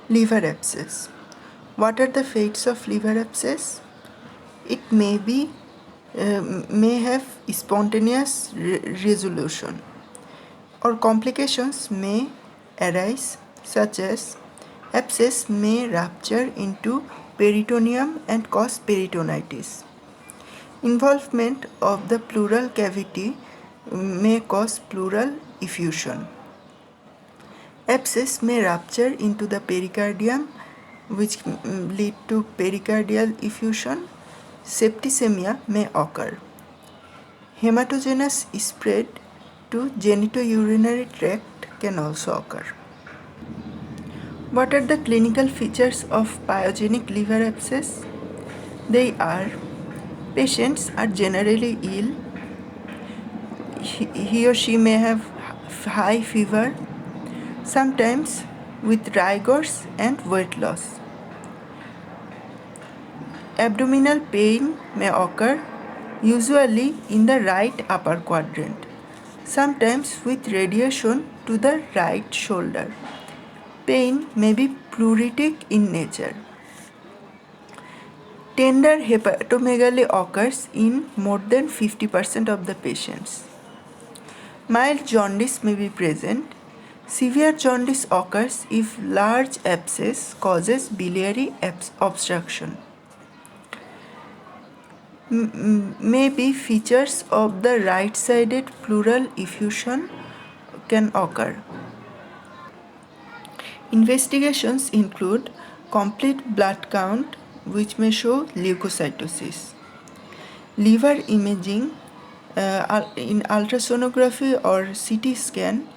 Liver abscess. What are the fates of liver abscess? It may have spontaneous resolution, or complications may arise, such as abscess may rupture into peritoneum and cause peritonitis. Involvement of the pleural cavity may cause pleural effusion. Abscess may rupture into the pericardium, which lead to pericardial effusion. Septicemia may occur. Hematogenous spread to genitourinary tract can also occur. What are the clinical features of pyogenic liver abscess? They are: patients are generally ill. He or she may have high fever, sometimes with rigors and weight loss. Abdominal pain may occur, usually in the right upper quadrant, sometimes with radiation to the right shoulder. Pain may be pleuritic in nature. Tender hepatomegaly occurs in more than 50% of the patients. Mild jaundice may be present. Severe jaundice occurs if large abscess causes biliary obstruction. Maybe features of the right-sided pleural effusion can occur. Investigations include complete blood count, which may show leukocytosis. Liver imaging in ultrasonography or CT scan,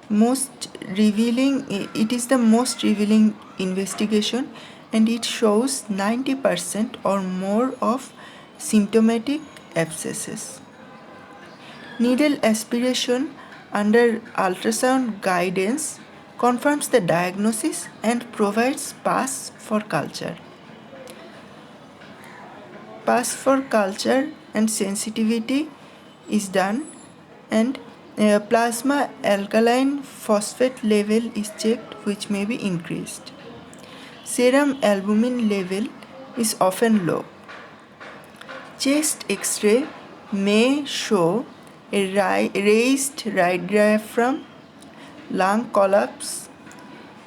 it is the most revealing investigation, and it shows 90% or more of symptomatic abscesses. Needle aspiration under ultrasound guidance confirms the diagnosis and provides pass for culture. Pass for culture and sensitivity is done, and plasma alkaline phosphate level is checked, which may be increased. Serum albumin level is often low. Chest X-ray may show a raised right diaphragm, lung collapse,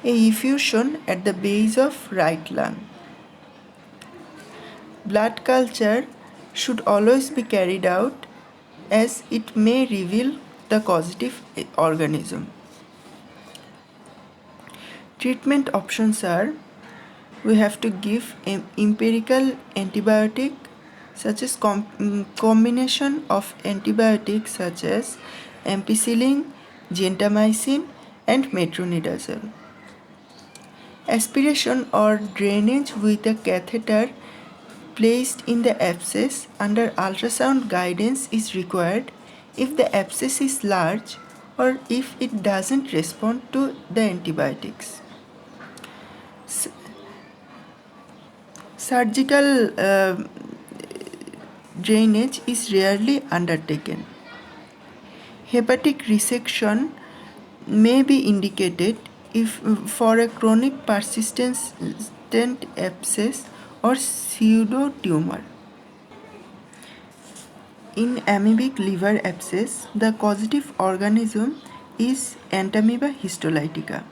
a effusion at the base of right lung. Blood culture should always be carried out, as it may reveal the causative organism. Treatment options are: we have to give empirical antibiotic, such as combination of antibiotics such as ampicillin, gentamicin, and metronidazole. Aspiration or drainage with a catheter placed in the abscess under ultrasound guidance is required if the abscess is large or if it doesn't respond to the antibiotics. Surgical drainage is rarely undertaken. Hepatic resection may be indicated if for a chronic persistent abscess or pseudotumor. In amoebic liver abscess, the causative organism is Entamoeba histolytica.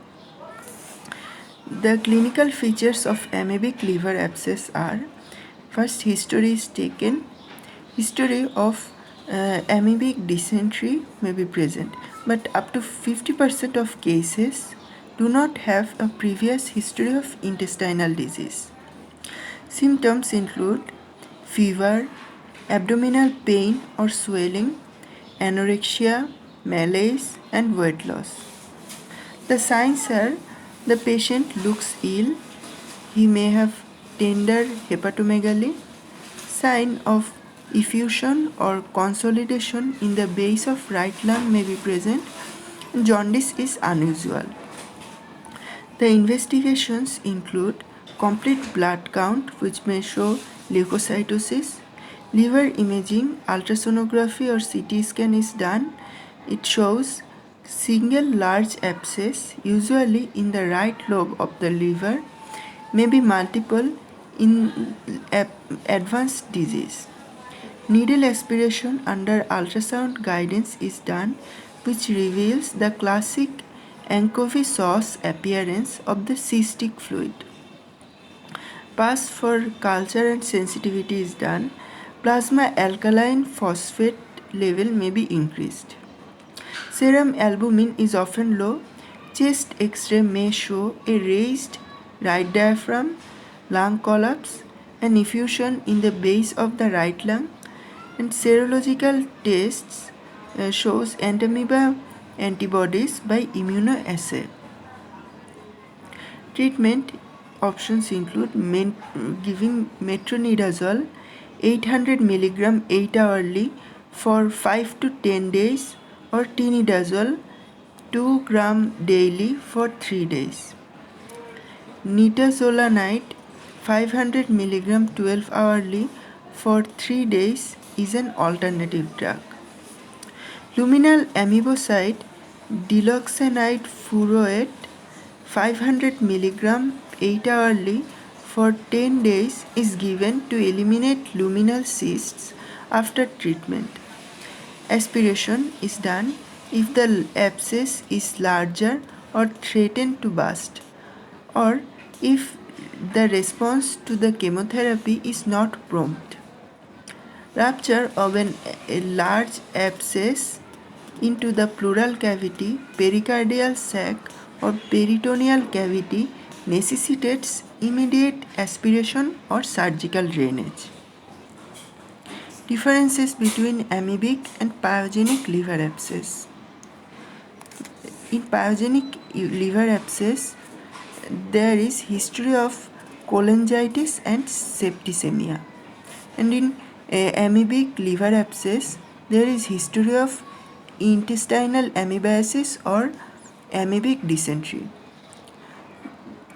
The clinical features of amoebic liver abscess are: first, history is taken. History of amoebic dysentery may be present, but up to 50% of cases do not have a previous history of intestinal disease. Symptoms include fever, abdominal pain or swelling, anorexia, malaise, and weight loss. The signs are: the patient looks ill, he may have tender hepatomegaly, sign of effusion or consolidation in the base of right lung may be present, jaundice is unusual. The investigations include complete blood count, which may show leukocytosis. Liver imaging, ultrasonography or CT scan is done. It shows Single large abscess, usually in the right lobe of the liver, may be multiple in advanced disease. Needle aspiration under ultrasound guidance is done, which reveals the classic anchovy sauce appearance of the cystic fluid. Pass for culture and sensitivity is done. Plasma alkaline phosphate level may be increased. Serum albumin is often low. Chest X-ray may show a raised right diaphragm, lung collapse, and effusion in the base of the right lung. And serological tests shows antamoeba antibodies by immunoassay. Treatment options include giving metronidazole 800 mg 8 hourly for 5 to 10 days or tinidazole 2 gram daily for 3 days. Nitazolanide 500 mg 12 hourly for 3 days is an alternative drug. Luminal amebocide diloxanide furoate 500 mg 8 hourly for 10 days is given to eliminate luminal cysts after treatment. Aspiration is done if the abscess is larger or threatened to burst, or if the response to the chemotherapy is not prompt. Rupture of a large abscess into the pleural cavity, pericardial sac, or peritoneal cavity necessitates immediate aspiration or surgical drainage. Differences between amoebic and pyogenic liver abscess. In pyogenic liver abscess, there is history of cholangitis and septicemia, and in amoebic liver abscess, there is history of intestinal amoebiasis or amoebic dysentery.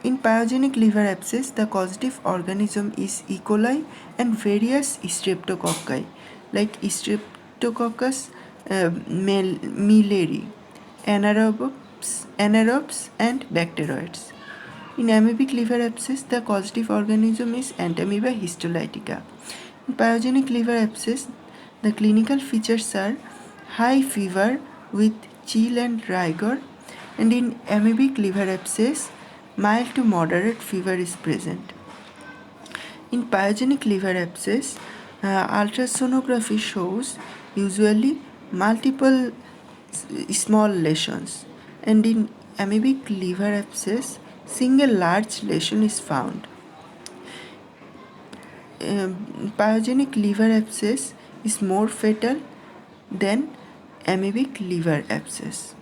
In pyogenic liver abscess, the causative organism is E. coli and various streptococci like Streptococcus milleri, anaerobes and bacteroids. In amoebic liver abscess, the causative organism is Entamoeba histolytica. In pyogenic liver abscess, the clinical features are high fever with chill and rigor, and in amoebic liver abscess, mild to moderate fever is present. In pyogenic liver abscess, ultrasonography shows usually multiple small lesions, and in amoebic liver abscess, single large lesion is found. Pyogenic liver abscess is more fatal than amoebic liver abscess.